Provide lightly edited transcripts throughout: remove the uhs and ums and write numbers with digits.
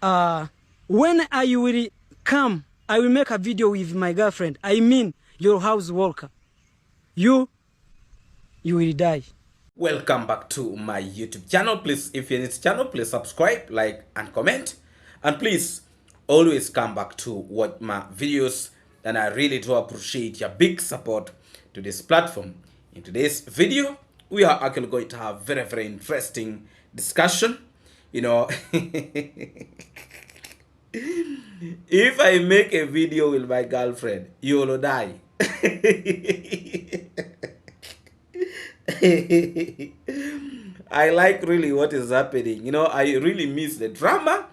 uh, when I will come, I will make a video with my girlfriend. I mean, your house worker. You will die. Welcome back to my YouTube channel. Please, if you're in this channel, please subscribe, like, and comment. And please, always come back to watch my videos. And I really do appreciate your big support to this platform. In today's video, we are actually going to have very, very interesting discussion. You know, if I make a video with my girlfriend, you will die. I like really what is happening. You know, I really miss the drama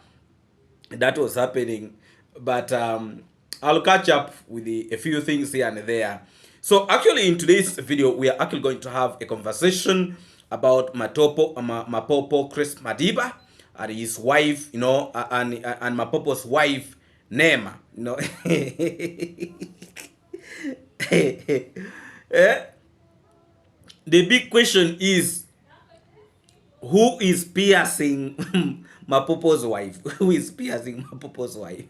that was happening, but I'll catch up with a few things here and there. So actually in today's video, we are actually going to have a conversation about Mapopo Chris Madiba and his wife, you know, and Mapopo's wife, Nema, you know. Eh? The big question is, who is piercing Mapopo's wife? Who is piercing Mapopo's wife?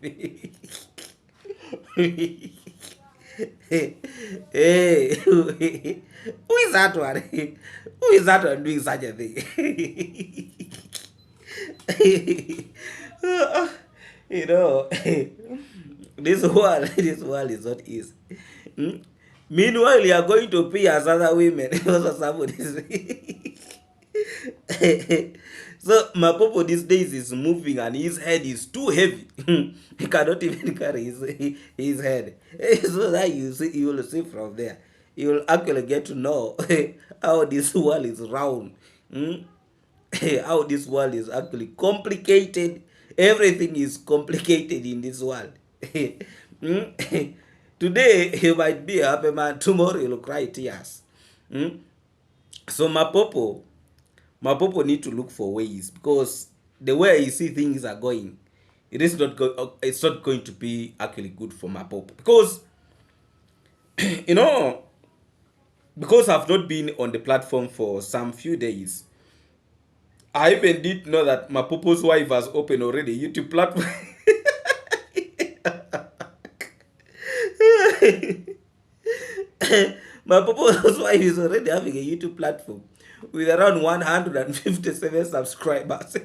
Hey, who is that one? Who is that one doing such a thing? You know, this world is not easy. Meanwhile, you are going to pierce other women because somebody's. So Mapopo these days is moving and his head is too heavy. He cannot even carry his head. So that you will see from there. You will actually get to know how this world is round. How this world is actually complicated. Everything is complicated in this world. Today he might be a happy man, tomorrow he'll cry tears. So Mapopo need to look for ways, because the way you see things are going, it's not going to be actually good for Mapopo, because you know, because I've not been on the platform for some few days. I even didn't know that Mapopo's wife has opened already a YouTube platform. Mapopo's wife is already having a YouTube platform with around 157 subscribers.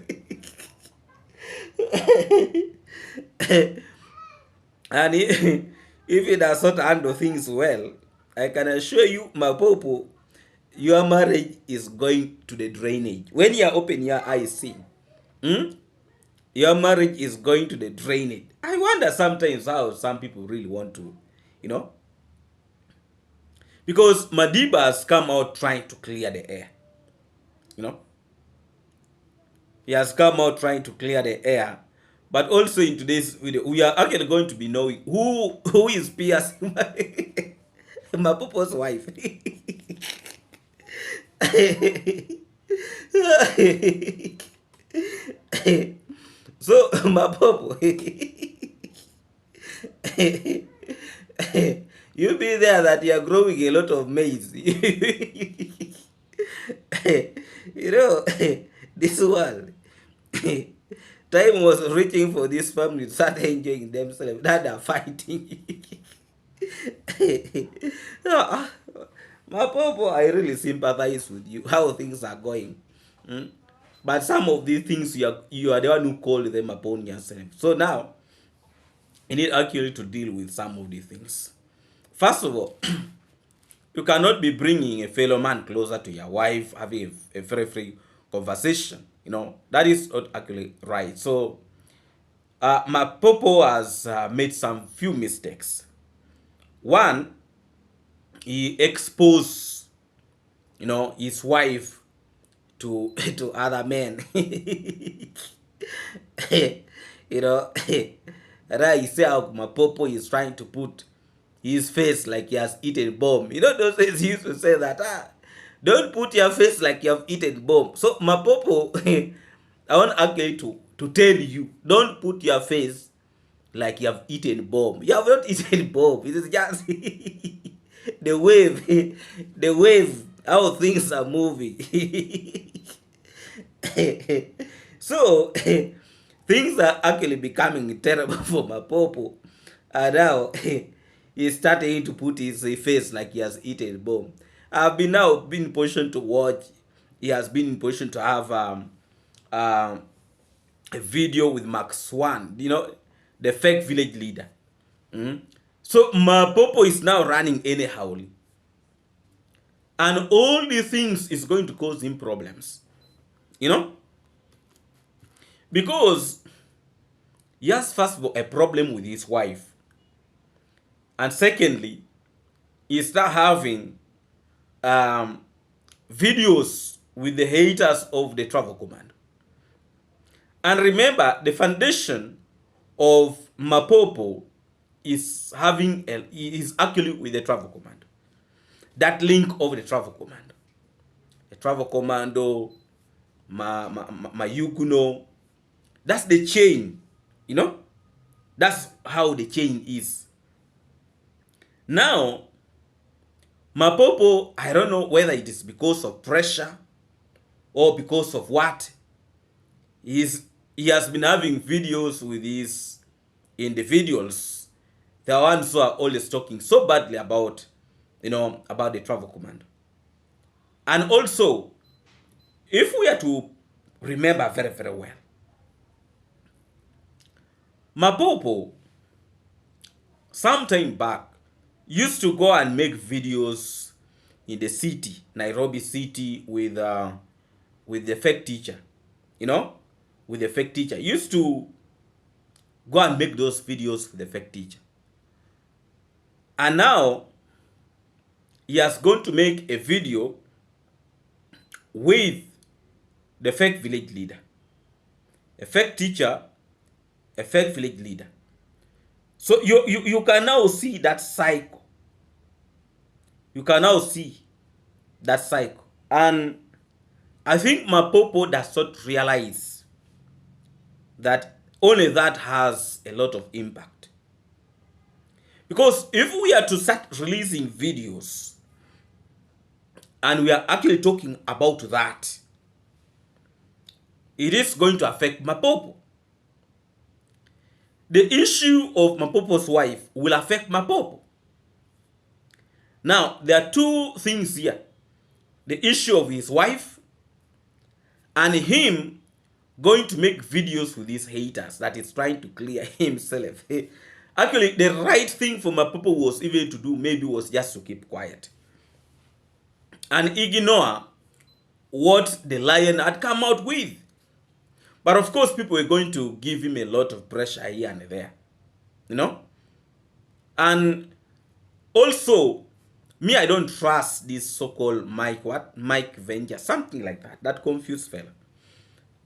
And if it does not handle things well, I can assure you, Mapopo, your marriage is going to the drainage. When you open your eyes, see, your marriage is going to the drainage. I wonder sometimes how some people really want to, you know, because Madiba has come out trying to clear the air. You know, he has come out trying to clear the air. But also in today's video, we are actually going to be knowing who is piercing Mapopo's wife. So Mapopo, you be there that you are growing a lot of maize. You know, this world, time was reaching for this family to start enjoying themselves. Now they're fighting. Mapopo, I really sympathize with you, how things are going. But some of these things, you are the one who called them upon yourself. So now, you need actually to deal with some of these things. First of all, you cannot be bringing a fellow man closer to your wife, having a very free conversation. You know, that is not actually right. So, Mapopo has made some few mistakes. One, he exposed, you know, his wife to to other men. You know, right? You see how Mapopo is trying to put his face like he has eaten bomb. You know, those days he used to say that, don't put your face like you have eaten bomb. So Mapopo, I want actually to tell you, don't put your face like you have eaten bomb. You have not eaten bomb. It is just the wave, how things are moving. So things are actually becoming terrible for Mapopo. And now he's starting to put his face like he has eaten a bomb. I've been in position to watch. He has been in position to have um, a video with Max Swan, the fake village leader. So Mapopo is now running anyhow. And all these things is going to cause him problems. Because he has first of all a problem with his wife. And secondly, he start having videos with the haters of the travel command. And remember, the foundation of Mapopo is actually with the travel command. That link of the travel command. The travel commando, Mayuguno, that's the chain, That's how the chain is. Now, Mapopo, I don't know whether it is because of pressure or because of what. He has been having videos with these individuals, the ones who are always talking so badly about, about the travel command. And also, if we are to remember very, very well, Mapopo, sometime back, used to go and make videos in the city, Nairobi city, with the fake teacher, with the fake teacher. He used to go and make those videos with the fake teacher. And now, he has gone to make a video with the fake village leader. A fake teacher, a fake village leader. So you can now see that cycle. You can now see that cycle. And I think Mapopo does not realize that only that has a lot of impact. Because if we are to start releasing videos and we are actually talking about that, it is going to affect Mapopo. The issue of Mapopo's wife will affect Mapopo. Now, there are two things here. The issue of his wife and him going to make videos with these haters that is trying to clear himself. Actually, the right thing for Mapopo was even to do maybe was just to keep quiet and ignore what the lion had come out with. But of course, people were going to give him a lot of pressure here and there, And also, me, I don't trust this so-called Mike Venger, something like that. That confused fella.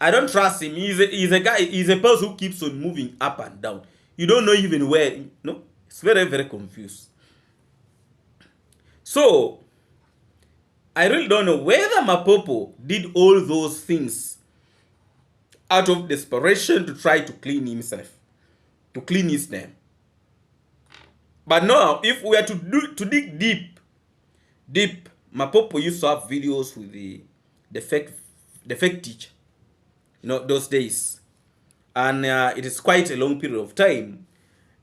I don't trust him. He's a person who keeps on moving up and down. You don't know even where, It's very, very confused. So, I really don't know whether Mapopo did all those things out of desperation to try to clean himself, to clean his name. But now, if we are to dig deep, Mapopo used to have videos with the fake teacher, those days. And it is quite a long period of time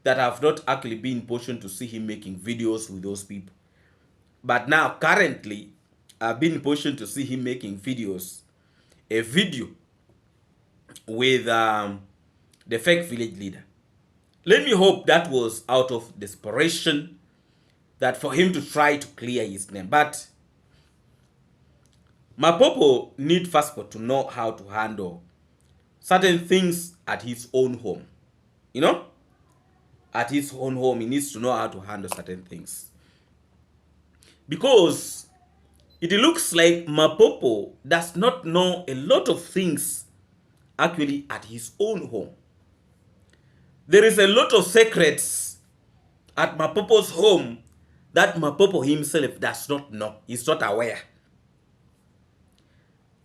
that I've not actually been in position to see him making videos with those people. But now, currently, I've been in position to see him making videos. A video with the fake village leader. Let me hope that was out of desperation, that for him to try to clear his name. But Mapopo need first of all to know how to handle certain things at his own home. At his own home, he needs to know how to handle certain things. Because it looks like Mapopo does not know a lot of things actually at his own home. There is a lot of secrets at Mapopo's home that Mapopo himself does not know. He's not aware.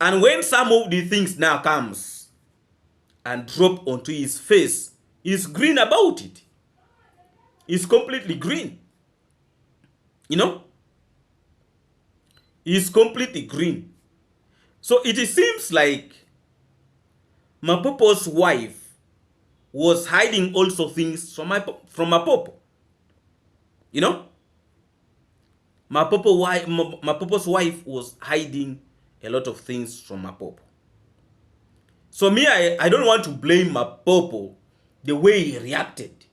And when some of the things now comes and drop onto his face, he's green about it. He's completely green. He's completely green. So it seems like Mapopo's wife was hiding also things from Mapopo. You know, Mapopo's wife was hiding a lot of things from Mapopo. So me, I don't want to blame Mapopo the way he reacted.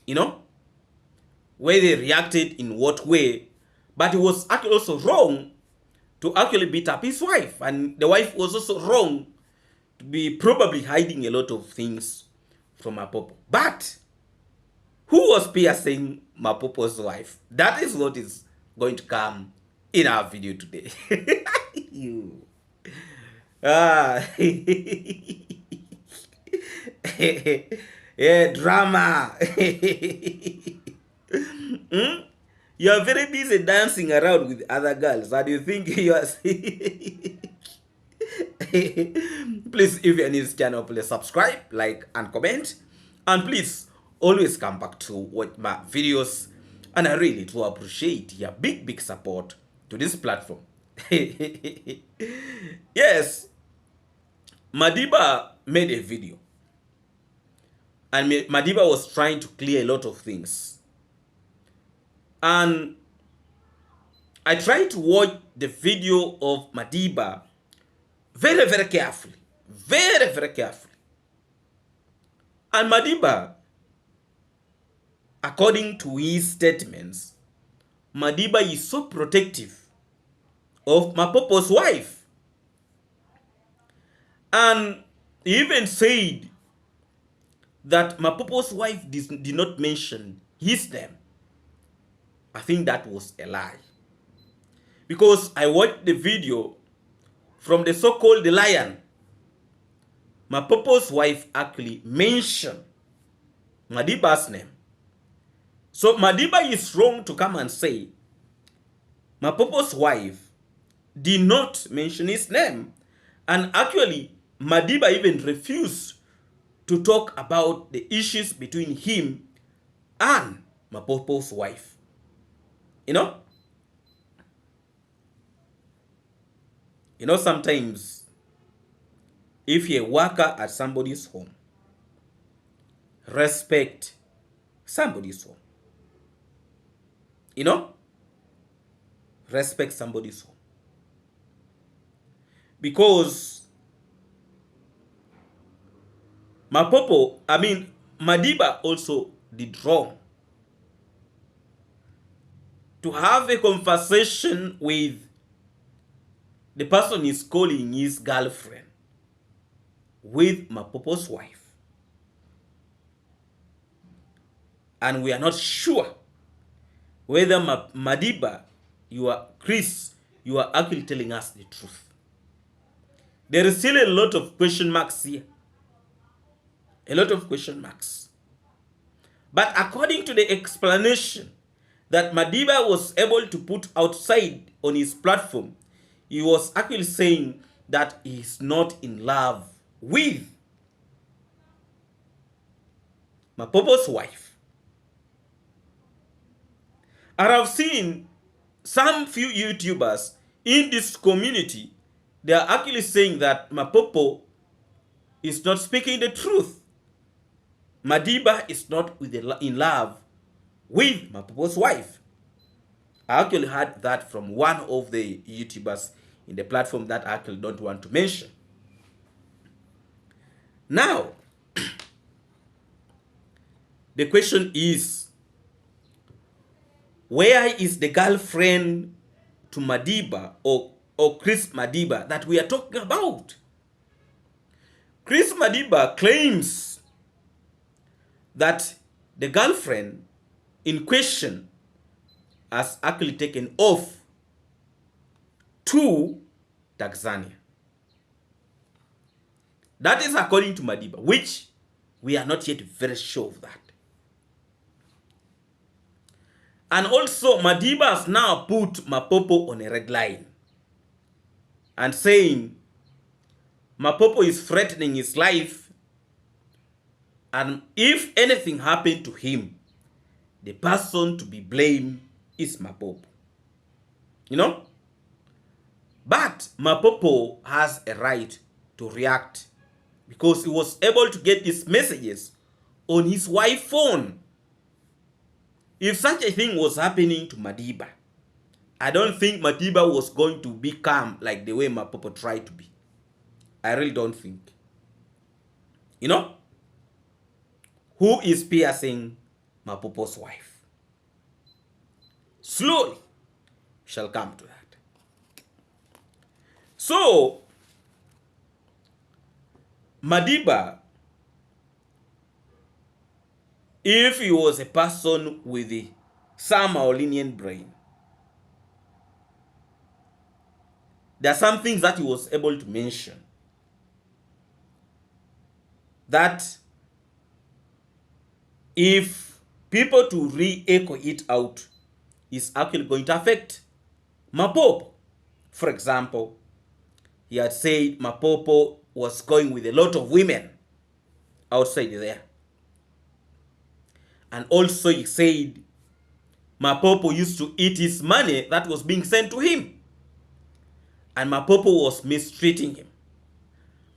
You know, where they reacted in what way, but it was actually also wrong to actually beat up his wife, and the wife was also wrong to be probably hiding a lot of things from Mapopo. But who was piercing Mapopo's wife? That is what is going to come in our video today. You. Ah. Yeah, drama. Hmm? You are very busy dancing around with other girls, and you think you are. Please, if you're new to this channel, please subscribe, like, and comment. And please always come back to watch my videos. And I really do appreciate your big support to this platform. Yes, Madiba made a video. And Madiba was trying to clear a lot of things. And I tried to watch the video of Madiba very, very carefully. Very, very carefully. And Madiba, according to his statements, Madiba is so protective of Mapopo's wife. And he even said that Mapopo's wife did not mention his name. I think that was a lie. Because I watched the video from the so-called lion. Mapopo's wife actually mentioned Madiba's name. So Madiba is wrong to come and say Mapopo's wife did not mention his name. And actually, Madiba even refused to talk about the issues between him and Mapopo's wife. You know? Sometimes if you're a worker at somebody's home, respect somebody's home. Respect somebody's home. Because Madiba also did wrong to have a conversation with the person he's calling his girlfriend with Mapopo's wife. And we are not sure whether Madiba, Chris, you are actually telling us the truth. There is still a lot of question marks here. A lot of question marks. But according to the explanation that Madiba was able to put outside on his platform, he was actually saying that he is not in love with Mapopo's wife. And I've seen some few YouTubers in this community, they are actually saying that Mapopo is not speaking the truth. Madiba is not in love with Mapopo's wife. I actually heard that from one of the YouTubers in the platform that I actually don't want to mention. Now, the question is, where is the girlfriend to Madiba or Chris Madiba that we are talking about? Chris Madiba claims that the girlfriend in question has actually taken off to Tanzania. That is according to Madiba, which we are not yet very sure of that. And also Madiba has now put Mapopo on a red line and saying Mapopo is threatening his life, and if anything happened to him, the person to be blamed is Mapopo. But Mapopo has a right to react because he was able to get these messages on his wife's phone. If such a thing was happening to Madiba, I don't think Madiba was going to be calm like the way Mapopo tried to be. I really don't think. You know? Who is piercing Mapopo's wife? Slowly, shall come to that. So, Madiba, if he was a person with some or lenient brain, there are some things that he was able to mention that if people to re-echo it out is actually going to affect Mapopo. For example, he had said Mapopo was going with a lot of women outside there. And also he said Mapopo used to eat his money that was being sent to him. And Mapopo was mistreating him.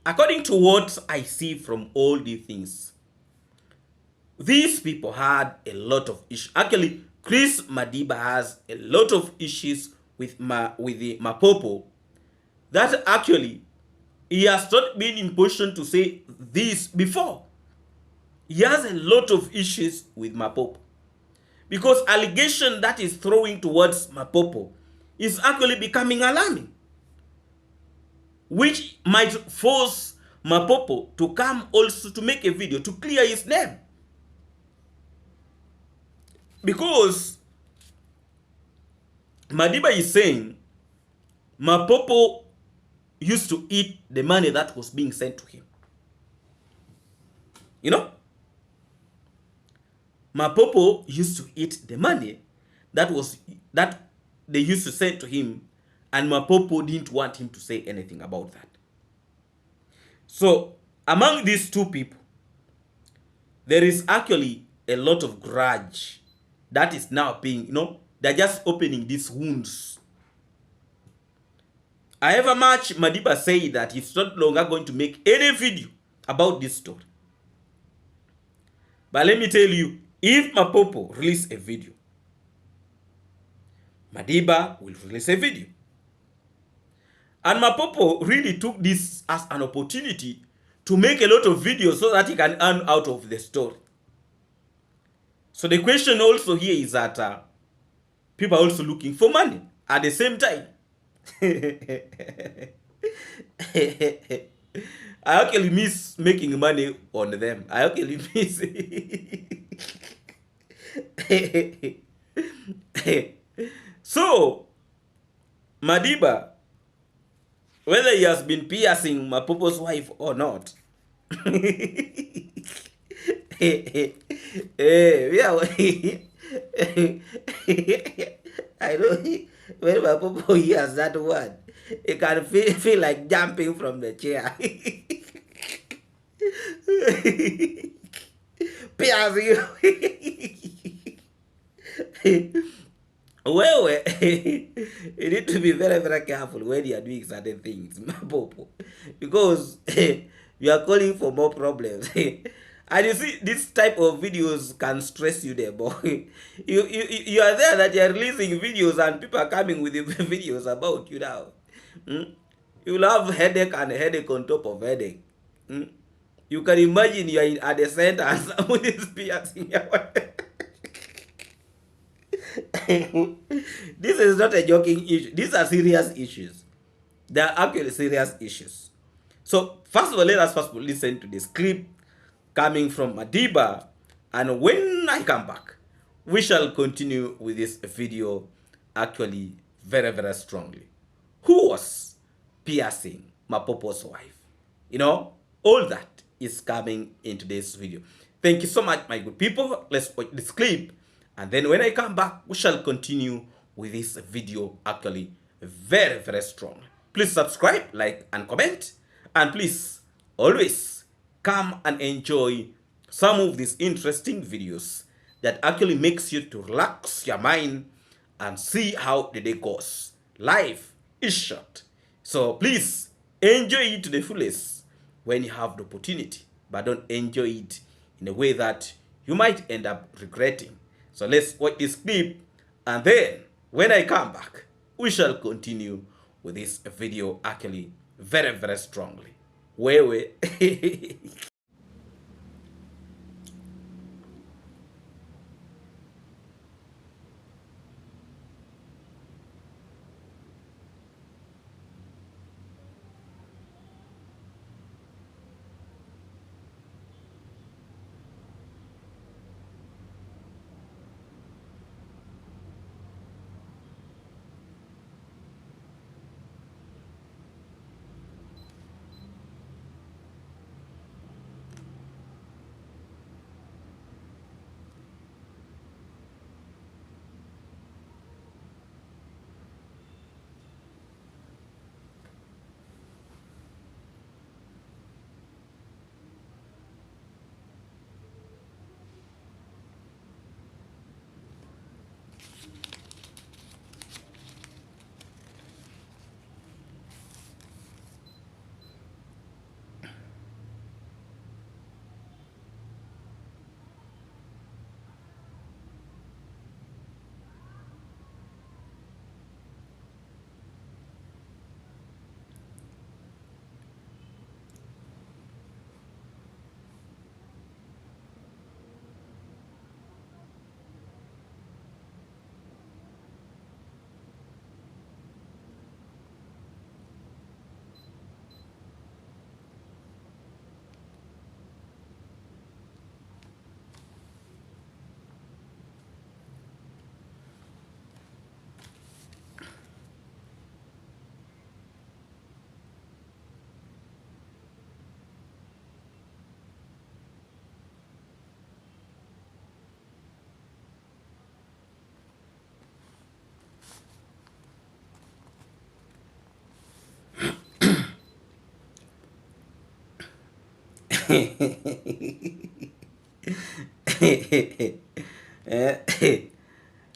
According to what I see from all these things, these people had a lot of issues. Actually, Chris Madiba has a lot of issues with the Mapopo that actually he has not been in position to say this before. He has a lot of issues with Mapopo because allegation that is throwing towards Mapopo is actually becoming alarming, which might force Mapopo to come also to make a video to clear his name. Because Madiba is saying Mapopo used to eat the money that was being sent to him. You know? Mapopo used to eat the money that they used to send to him, and Mapopo didn't want him to say anything about that. So, among these two people, there is actually a lot of grudge that is now being, they're just opening these wounds. However much Madiba said that he's not longer going to make any video about this story. But let me tell you, if Mapopo release a video, Madiba will release a video. And Mapopo really took this as an opportunity to make a lot of videos so that he can earn out of the story. So the question also here is that people are also looking for money at the same time. I actually miss making money on them. I actually miss So, Madiba, whether he has been piercing Mapopo's wife or not, I know when Mapopo hears that word, he can feel like jumping from the chair. Piercing. Well, you need to be very, very careful when you are doing certain things, Mapopo, because you are calling for more problems. And you see, this type of videos can stress you there, boy. You are there that you are releasing videos and people are coming with the videos about you now. You will have headache and headache on top of headache. You can imagine you are at the center and someone is piercing your This is not a joking issue. These are serious issues. They are actually serious issues. So, first of all, let us first listen to this clip coming from Madiba, and when I come back, we shall continue with this video actually very, very strongly. Who was piercing Mapopo's wife? All that is coming into this video. Thank you so much, my good people. Let's watch this clip, and then when I come back, we shall continue with this video actually very, very strong. Please subscribe, like, and comment, and please always come and enjoy some of these interesting videos that actually makes you to relax your mind and see how the day goes. Life is short, so please enjoy it to the fullest. when you have the opportunity, but don't enjoy it in a way that you might end up regretting. So let's watch this clip, and then when I come back, we shall continue with this video actually very, very strongly. Wewe.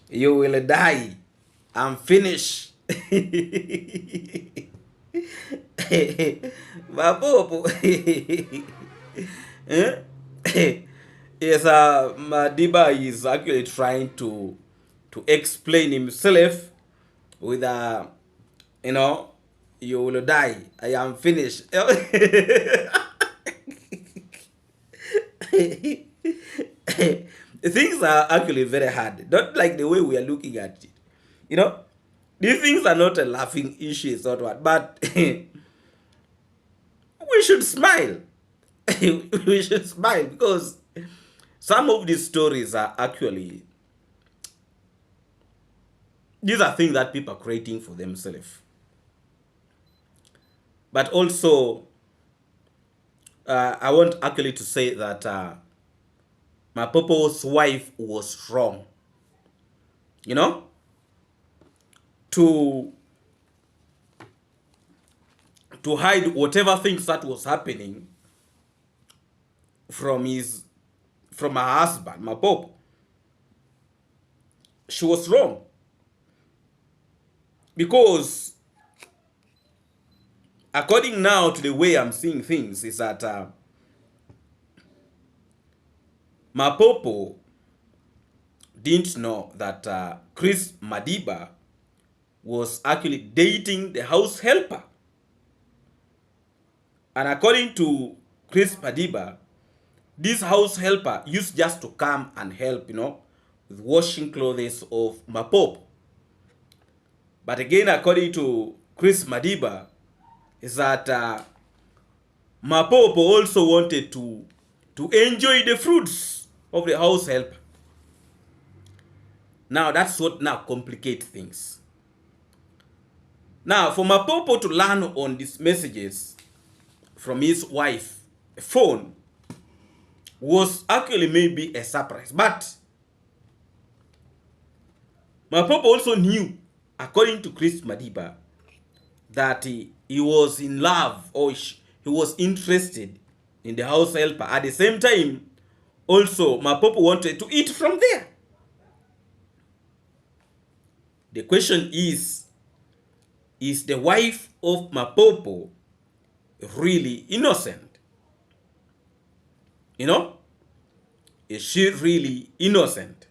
You will die. I'm finished. Mapopo. Yes, Madiba is actually trying to explain himself with you know, you will die. I am finished. Things are actually very hard. Not like the way we are looking at it. You know, these things are not a laughing issue, it's not what, but we should smile. We should smile because some of these stories are actually, these are things that people are creating for themselves. But also, I want actually to say that Mapopo's wife was strong. You know, to hide whatever things that was happening from her husband, Mapopo. She was wrong. Because according now to the way I'm seeing things is that Mapopo didn't know that Chris Madiba was actually dating the house helper. And according to Chris Madiba, this house helper used just to come and help, you know, with washing clothes of Mapopo. But again, according to Chris Madiba, is that Mapopo also wanted to enjoy the fruits of the house helper. Now, that's what now complicates things. Now, for Mapopo to learn on these messages from his wife, a phone, was actually maybe a surprise. But Mapopo also knew, according to Chris Madiba, that he was in love, or he was interested in the house helper. At the same time, also, Mapopo wanted to eat from there. The question is the wife of Mapopo really innocent? You know, is she really innocent?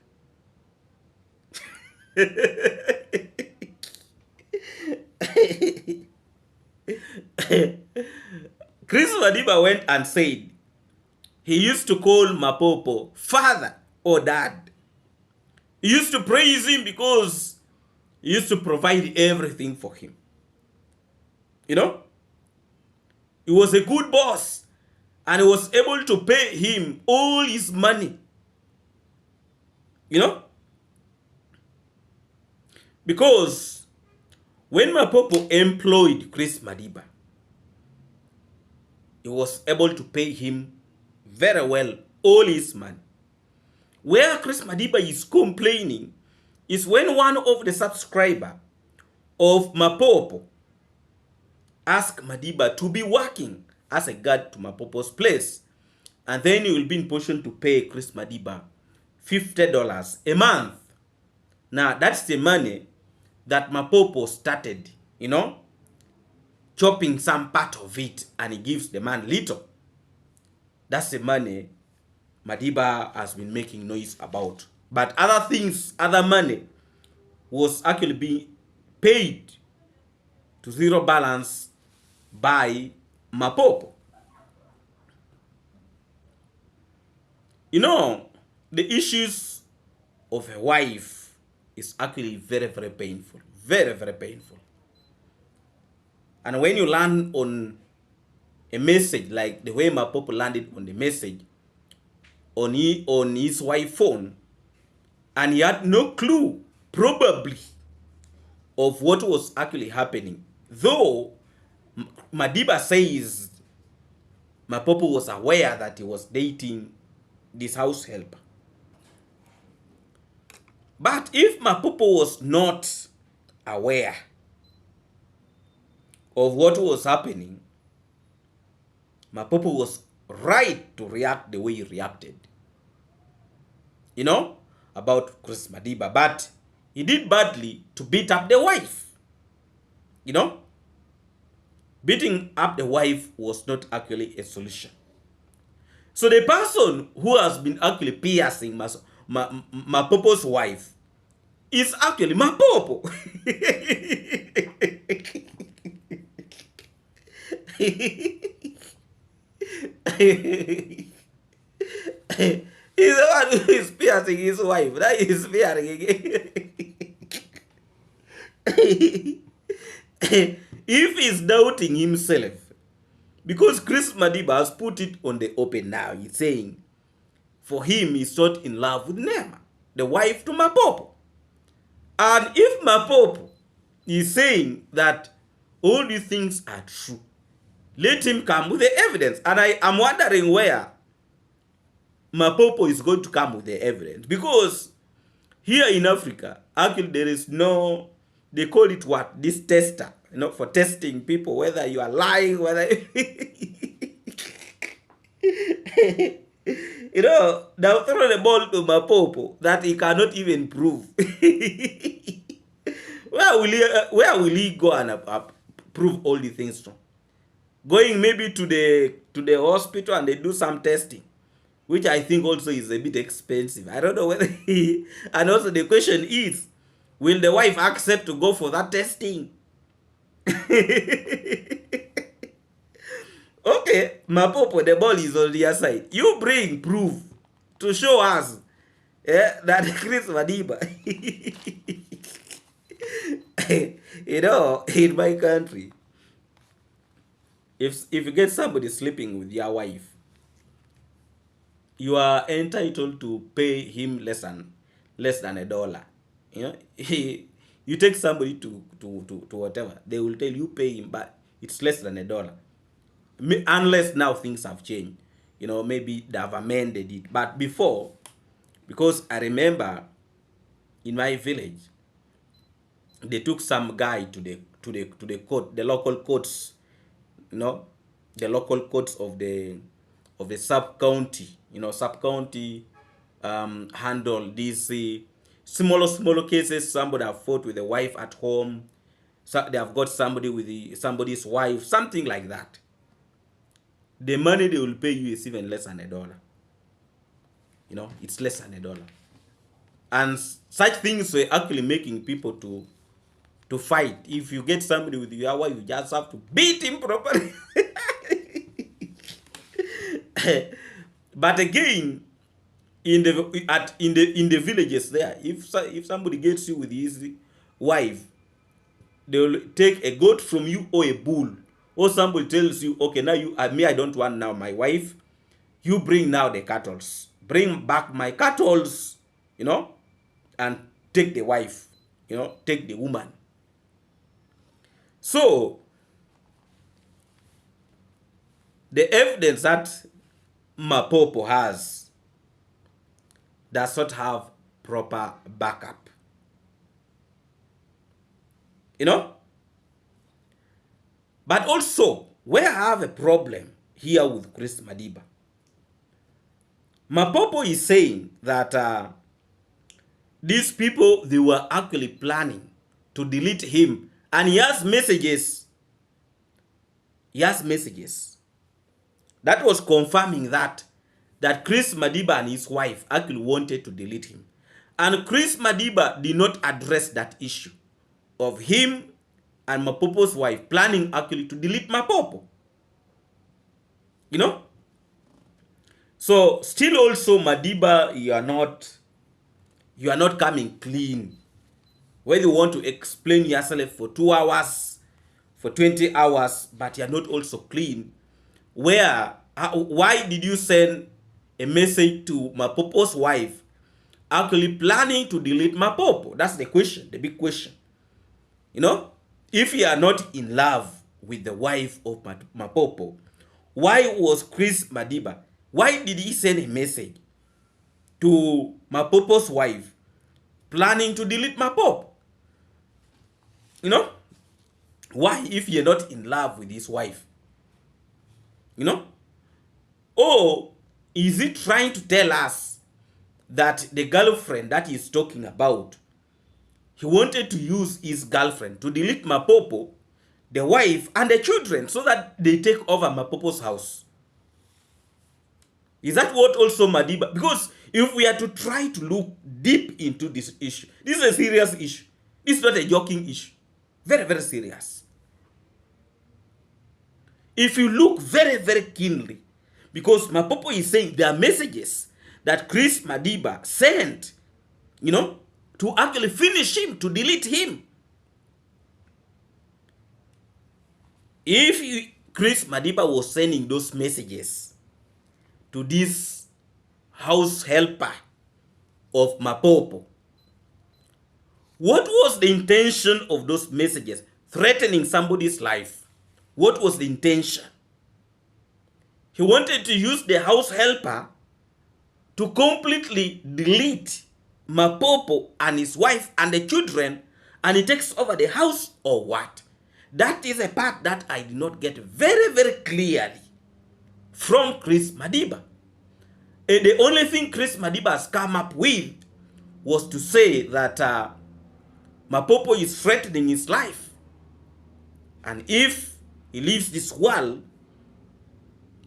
Chris Madiba went and said he used to call Mapopo father or dad. He used to praise him because he used to provide everything for him. You know, he was a good boss and he was able to pay him all his money. You know, because when Mapopo employed Chris Madiba, he was able to pay him very well all his money. Where Chris Madiba is complaining is when one of the subscriber of Mapopo asked Madiba to be working as a guard to Mapopo's place, and then he will be in position to pay Chris Madiba $50 a month. Now that's the money that Mapopo started, you know, chopping some part of it, and he gives the man little. That's the money Madiba has been making noise about. But other things, other money was actually being paid to zero balance by Mapopo. You know, the issues of a wife is actually very, very painful. Very, very painful. And when you land on a message like the way Mapopo landed on the message on his wife's phone, and he had no clue, probably, of what was actually happening. Though Madiba says Mapopo was aware that he was dating this house helper. But if Mapopo was not aware of what was happening, Mapopo was right to react the way he reacted. You know, about Chris Madiba. But he did badly to beat up the wife. You know, beating up the wife was not actually a solution. So the person who has been actually piercing Mapopo's wife is actually Mapopo. He's the one who is piercing his wife. That is piercing again. If he's doubting himself, because Chris Madiba has put it on the open now, he's saying for him he's not in love with Nema, the wife to Mapopo. And if Mapopo is saying that all these things are true, let him come with the evidence. And I am wondering where Mapopo is going to come with the evidence. Because here in Africa, actually there is no, they call it what? This tester, you know, for testing people, whether you are lying, whether... You know, they'll throw the ball to Mapopo that he cannot even prove. Where will he go and prove all the things from? Going maybe to the hospital and they do some testing, which I think also is a bit expensive. I don't know whether he... And also the question is, will the wife accept to go for that testing? Okay, Mapopo, the ball is on your side. You bring proof to show us that Chris Madiba. You know, in my country, if you get somebody sleeping with your wife, you are entitled to pay him less than $1. You know, you take somebody to whatever, they will tell you pay him, but it's less than $1. Unless now things have changed, you know, maybe they have amended it. But before, because I remember in my village, they took some guy to the court, the local courts, you know, the local courts of the sub county, you know, sub county handle these smaller cases. Somebody have fought with the wife at home, so they have got somebody with somebody's wife, something like that. The money they will pay you is even less than $1. You know, it's less than $1. And such things were actually making people to fight. If you get somebody with yawa, you just have to beat him properly. But again, in the villages there, if somebody gets you with his wife, they will take a goat from you or a bull, or somebody tells you, okay, now I don't want now my wife, you bring now the cattle, bring back my cattle, you know, and take the wife, you know, take the woman. So the evidence that Mapopo has does not have proper backup. You know? But also, where I have a problem here with Chris Madiba, Mapopo is saying that these people, they were actually planning to delete him. And he has messages. He has messages that was confirming that Chris Madiba and his wife actually wanted to delete him. And Chris Madiba did not address that issue of him and Mapopo's wife planning actually to delete Mapopo. You know? So still also Madiba, you are not coming clean. Whether you want to explain yourself for 2 hours, for 20 hours, but you are not also clean. Why did you send a message to Mapopo's wife actually planning to delete Mapopo? That's the question, the big question. You know, if you are not in love with the wife of Mapopo, why was Chris Madiba, why did he send a message to Mapopo's wife planning to delete Mapopo? You know, why, if you're not in love with his wife? You know? Or is he trying to tell us that the girlfriend that he's talking about, he wanted to use his girlfriend to delete Mapopo, the wife, and the children so that they take over Mapopo's house? Is that what also Madiba? Because if we are to try to look deep into this issue, this is a serious issue. This is not a joking issue. Very, very serious. If you look very, very keenly, because Mapopo is saying there are messages that Chris Madiba sent, you know, to actually finish him, to delete him. If Chris Madiba was sending those messages to this house helper of Mapopo, what was the intention of those messages? Threatening somebody's life. What was the intention? He wanted to use the house helper to completely delete Mapopo and his wife and the children, and he takes over the house, or what? That is a part that I did not get very, very clearly from Chris Madiba. And the only thing Chris Madiba has come up with was to say that Mapopo is threatening his life. And if he leaves this world,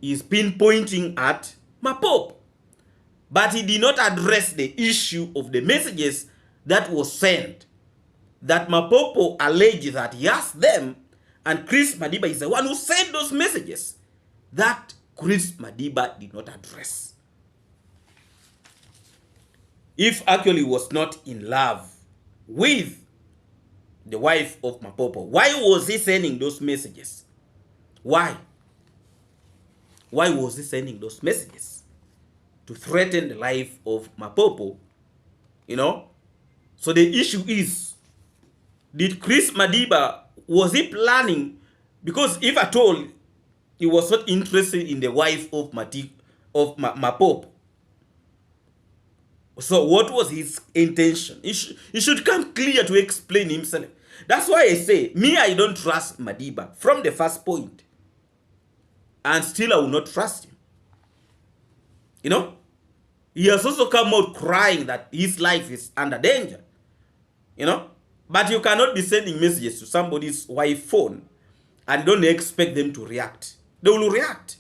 he's pinpointing at Mapopo. But he did not address the issue of the messages that was sent, that Mapopo alleged that he asked them, and Chris Madiba is the one who sent those messages that Chris Madiba did not address. If actually he was not in love with the wife of Mapopo, why was he sending those messages? Why? Why was he sending those messages? To threaten the life of Mapopo, you know? So the issue is, did Chris Madiba, was he planning? Because if at all he was not interested in the wife of Mapopo, so what was his intention? He should come clear to explain himself. That's why I say, me, I don't trust Madiba from the first point. And still I will not trust him. You know? He has also come out crying that his life is under danger. You know? But you cannot be sending messages to somebody's wife phone and don't expect them to react. They will react.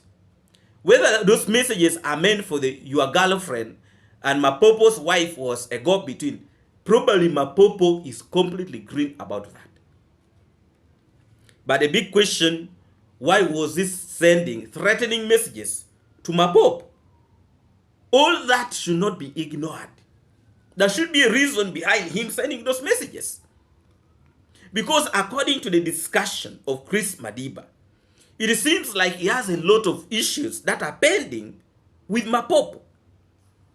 Whether those messages are meant for your girlfriend and Mapopo's wife was a go-between, probably Mapopo is completely green about that. But the big question, why was this sending threatening messages to Mapopo? All that should not be ignored. There should be a reason behind him sending those messages. Because according to the discussion of Chris Madiba, it seems like he has a lot of issues that are pending with Mapopo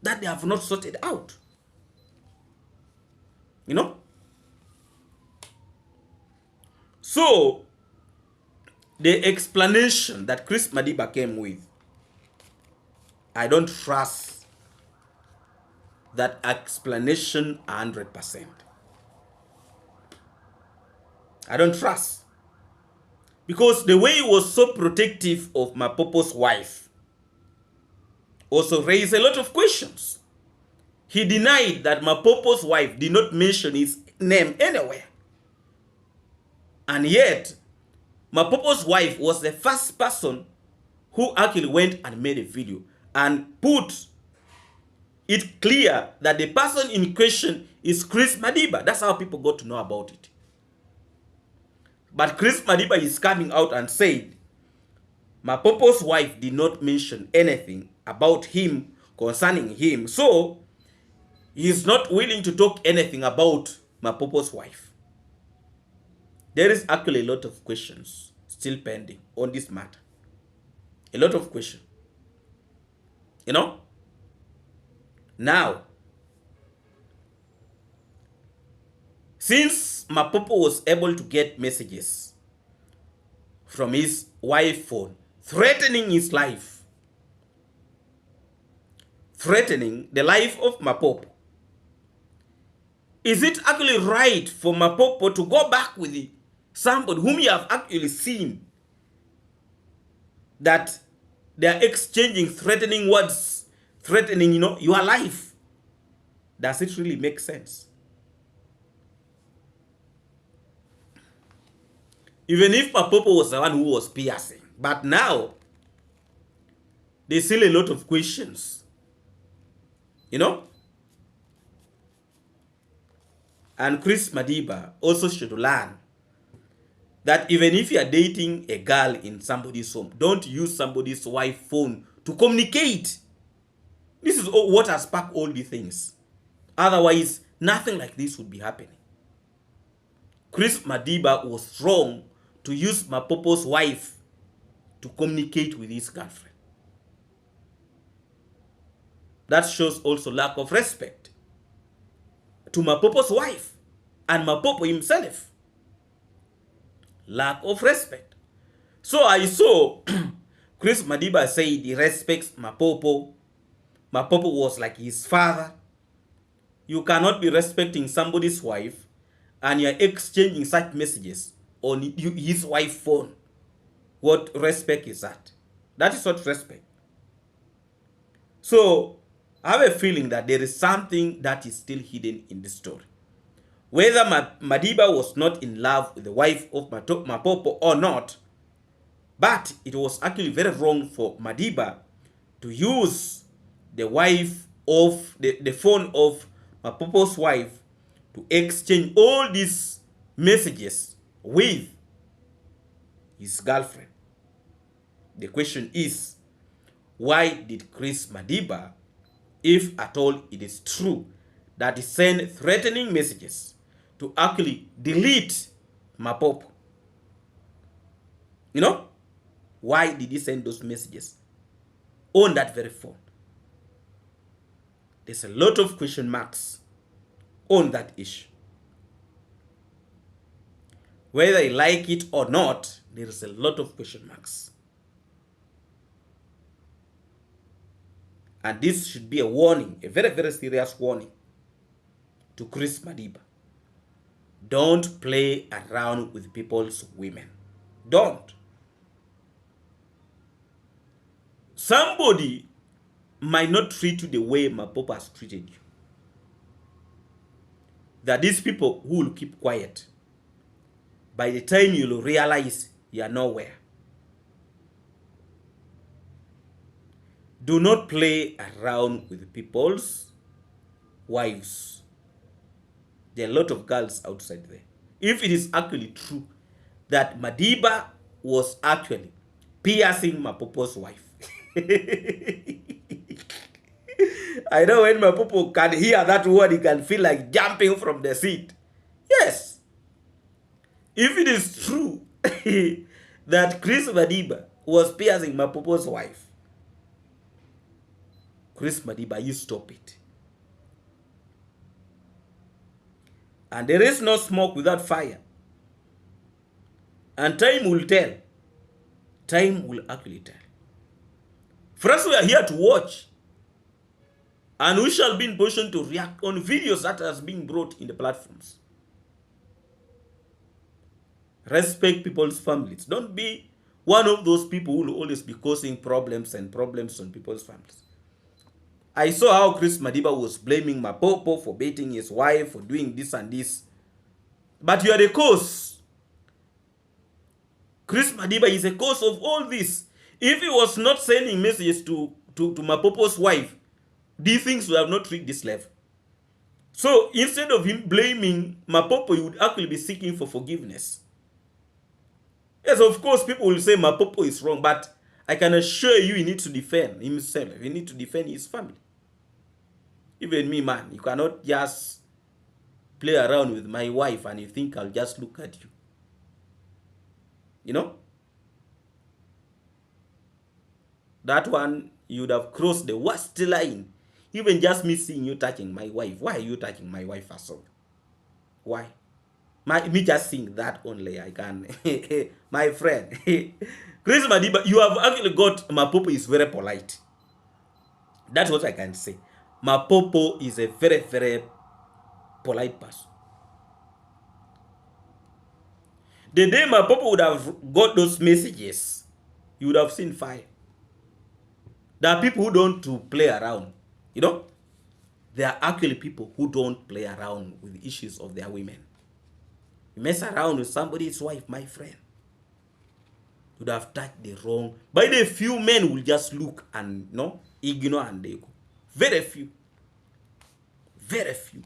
that they have not sorted out. You know? So, the explanation that Chris Madiba came with, I don't trust that explanation 100%. I don't trust. Because the way he was so protective of Mapopo's wife also raised a lot of questions. He denied that Mapopo's wife did not mention his name anywhere. And yet, Mapopo's wife was the first person who actually went and made a video and put it clear that the person in question is Chris Madiba. That's how people got to know about it. But Chris Madiba is coming out and said Mapopo's wife did not mention anything about him concerning him. So, he is not willing to talk anything about Mapopo's wife. There is actually a lot of questions still pending on this matter. A lot of questions. You know? Now, since Mapopo was able to get messages from his wife's phone threatening his life, threatening the life of Mapopo, is it actually right for Mapopo to go back with somebody whom you have actually seen that they are exchanging threatening words, threatening, your life? Does it really make sense? Even if Mapopo was the one who was piercing, but now there's still a lot of questions, And Chris Madiba also should learn that even if you are dating a girl in somebody's home, don't use somebody's wife's phone to communicate. This is what has sparked all these things. Otherwise, nothing like this would be happening. Chris Madiba was wrong to use Mapopo's wife to communicate with his girlfriend. That shows also lack of respect to Mapopo's wife and Mapopo himself. Lack of respect. So I saw Chris Madiba said he respects Mapopo. Mapopo was like his father. You cannot be respecting somebody's wife and you're exchanging such messages on his wife's phone. What respect is that? That is not respect. So, I have a feeling that there is something that is still hidden in this story. Whether Madiba was not in love with the wife of Mapopo or not, but it was actually very wrong for Madiba to use the wife of the phone of Mapopo's wife to exchange all these messages with his girlfriend. The question is, why did Chris Madiba, if at all it is true that he sent threatening messages, to actually delete Mapopo? Why did he send those messages on that very phone? There's a lot of question marks on that issue. Whether you like it or not, there is a lot of question marks. And this should be a warning, a very, very serious warning to Chris Madiba. Don't play around with people's women. Don't. Somebody might not treat you the way Mapopo has treated you. There are these people who will keep quiet. By the time you'll realize you are nowhere. Do not play around with people's wives. There are a lot of girls outside there. If it is actually true that Madiba was actually piercing Mapopo's wife. I know when Mapopo can hear that word, he can feel like jumping from the seat. Yes. If it is true that Chris Madiba was piercing Mapopo's wife, Chris Madiba, you stop it. And there is no smoke without fire. And time will tell. Time will actually tell. For us, we are here to watch. And we shall be in position to react on videos that has been brought in the platforms. Respect people's families. Don't be one of those people who will always be causing problems and problems on people's families. I saw how Chris Madiba was blaming Mapopo for beating his wife, for doing this and this. But you are the cause. Chris Madiba is the cause of all this. If he was not sending messages to Mapopo's wife, these things would have not reached this level. So instead of him blaming Mapopo, he would actually be seeking for forgiveness. Yes, of course, people will say Mapopo is wrong, but I can assure you he needs to defend himself. He needs to defend his family. Even me, man, you cannot just play around with my wife and you think I'll just look at you. You know? That one, you would have crossed the worst line. Even just me seeing you touching my wife. Why are you touching my wife first of all? Why? Me just seeing that only, I can. My friend. Chris Madiba, you have actually got, Mapopo is very polite. That's what I can say. Mapopo is a very, very polite person. The day Mapopo would have got those messages, you would have seen fire. There are people who don't to play around. You know? There are actually people who don't play around with the issues of their women. You mess around with somebody's wife, my friend, you would have touched the wrong. By the few men will just look and ignore and they go. Very few. Very few.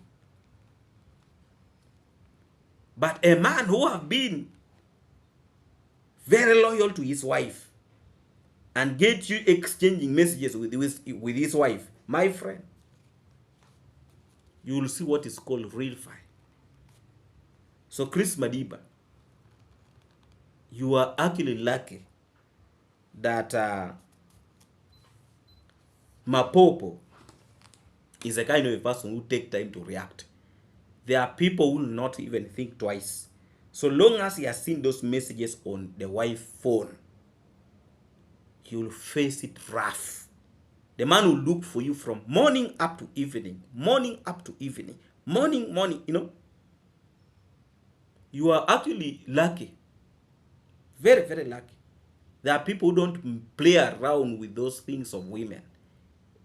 But a man who have been very loyal to his wife and get you exchanging messages with his wife, my friend, you will see what is called real fire. So Chris Madiba, you are actually lucky that Mapopo is a kind of a person who take time to react. There are people who will not even think twice. So long as he has seen those messages on the wife's phone, he will face it rough. The man will look for you from morning up to evening. Morning up to evening. Morning, you know. You are actually lucky. Very, very lucky. There are people who don't play around with those things of women.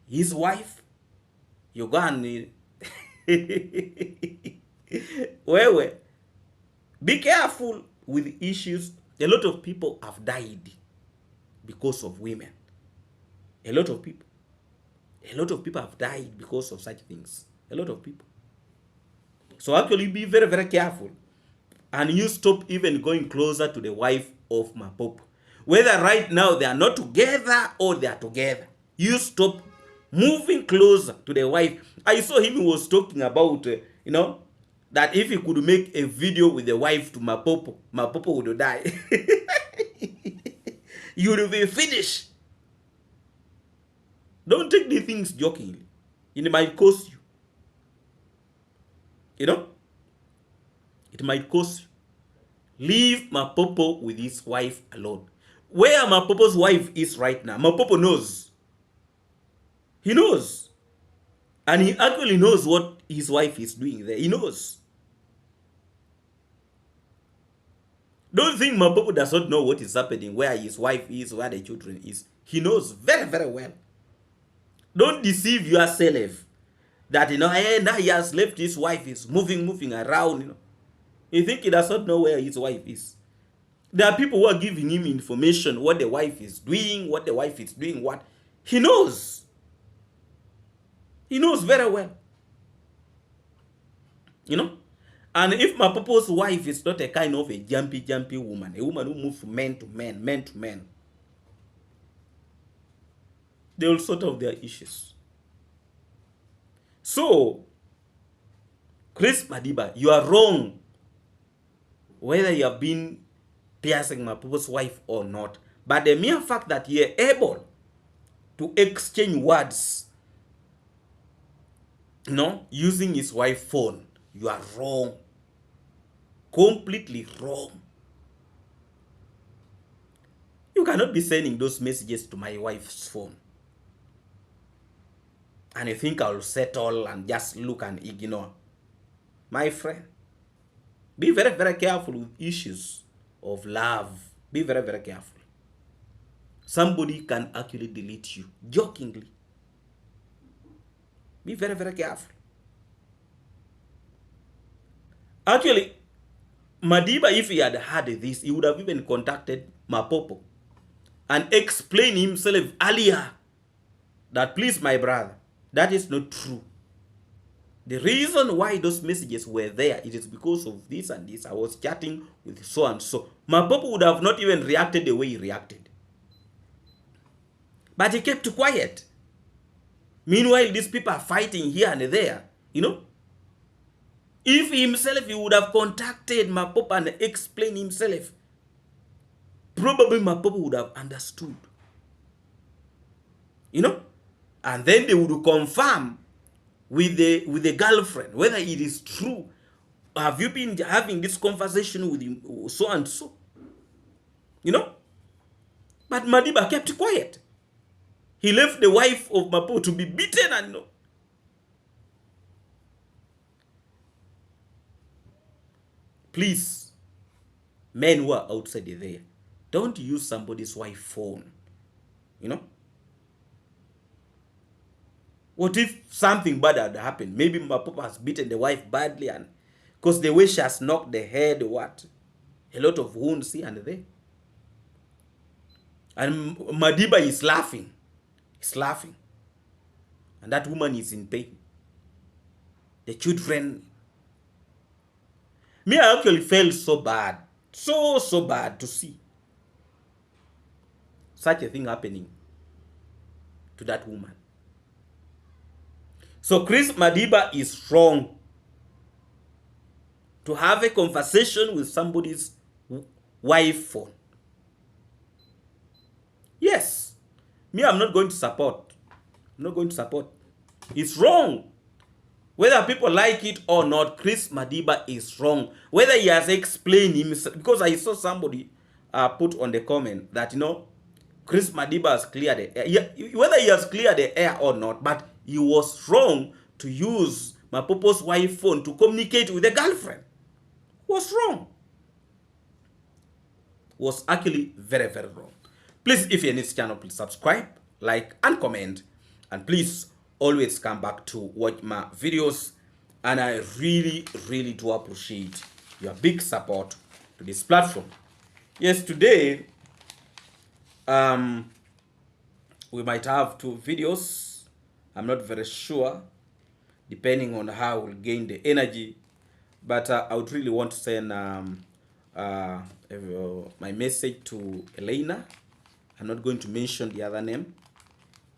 His wife, you go and well, be careful with issues. A lot of people have died because of women. A lot of people have died because of such things. A lot of people. So actually be very, very careful. And you stop even going closer to the wife of Mapopo. Whether right now they are not together or they are together. You stop moving closer to the wife. I saw him, he was talking about, that if he could make a video with the wife to Mapopo, Mapopo would die. You will be finished. Don't take the things jokingly. It might cost you. It might cost you. Leave Mapopo with his wife alone. Where Mapopo's wife is right now, Mapopo knows. He knows. And he actually knows what his wife is doing there. He knows. Don't think Mapopo does not know what is happening, where his wife is, where the children is. He knows very, very well. Don't deceive yourself that, now he has left his wife, is moving around, You think he does not know where his wife is. There are people who are giving him information, what the wife is doing, what. He knows. He knows very well. You know? And if Mapopo's wife is not a kind of a jumpy woman, a woman who moves from man to man, they will sort out their issues. So, Chris Madiba, you are wrong. Whether you have been piercing Mapopo's wife or not. But the mere fact that you are able to exchange words, using his wife's phone, you are wrong. Completely wrong. You cannot be sending those messages to my wife's phone. And you think I'll settle and just look and ignore. My friend, be very, very careful with issues of love. Be very, very careful. Somebody can actually delete you jokingly. Be very, very careful. Actually, Madiba, if he had had this, he would have even contacted Mapopo and explained himself earlier that, please, my brother, that is not true. The reason why those messages were there, it is because of this and this. I was chatting with so and so. Mapopo would have not even reacted the way he reacted. But he kept quiet. Meanwhile, these people are fighting here and there, If himself, he would have contacted Mapopo and explained himself, probably Mapopo would have understood. And then they would confirm with the girlfriend whether it is true. Have you been having this conversation with him, so and so? But Madiba kept quiet. He left the wife of Mapopo to be beaten and Please, men who are outside there, don't use somebody's wife's phone. What if something bad had happened? Maybe Mapopo has beaten the wife badly, and because the way she has knocked the head, a lot of wounds here and there. And Madiba is laughing. He's laughing. And that woman is in pain. The children. Me, I actually felt so bad. So bad to see such a thing happening to that woman. So Chris Madiba is wrong to have a conversation with somebody's wife phone. Yes. Me, I'm not going to support. I'm not going to support. It's wrong. Whether people like it or not, Chris Madiba is wrong. Whether he has explained himself, because I saw somebody put on the comment that, Chris Madiba has cleared the air. Whether he has cleared the air or not, but he was wrong to use Mapopo's wife phone to communicate with the girlfriend. Was wrong. Was actually very, very wrong. Please, if you're new to this channel, please subscribe, like, and comment. And please always come back to watch my videos. And I really, really do appreciate your big support to this platform. Yes, today, we might have 2 videos. I'm not very sure, depending on how we'll gain the energy. But I would really want to send my message to Elena. I'm not going to mention the other name,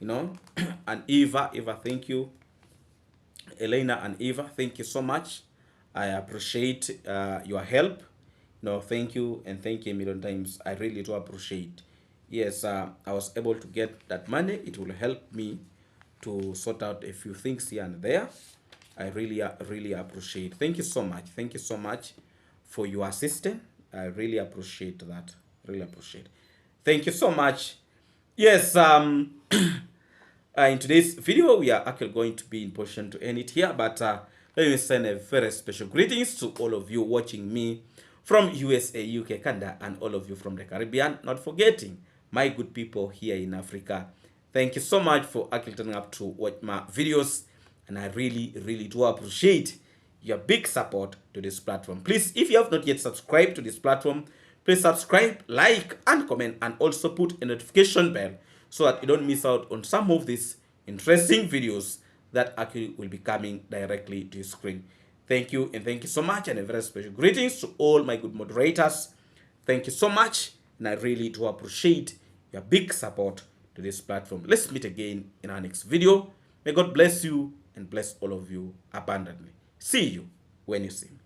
and Eva, thank you. Elena and Eva, thank you so much. I appreciate your help. Thank you, and thank you a million times. I really do appreciate. Yes, I was able to get that money. It will help me to sort out a few things here and there. I really appreciate. Thank you so much. Thank you so much for your assistance. I really appreciate that. Really appreciate. Thank you so much. Yes, in today's video, we are actually going to be in position to end it here, but let me send a very special greetings to all of you watching me from USA, UK, Canada, and all of you from the Caribbean. Not forgetting my good people here in Africa. Thank you so much for actually turning up to watch my videos, and I really, really do appreciate your big support to this platform. Please, if you have not yet subscribed to this platform, please subscribe, like, and comment, and also put a notification bell so that you don't miss out on some of these interesting videos that actually will be coming directly to your screen. Thank you, and thank you so much, and a very special greetings to all my good moderators. Thank you so much, and I really do appreciate your big support to this platform. Let's meet again in our next video. May God bless you and bless all of you abundantly. See you when you see me.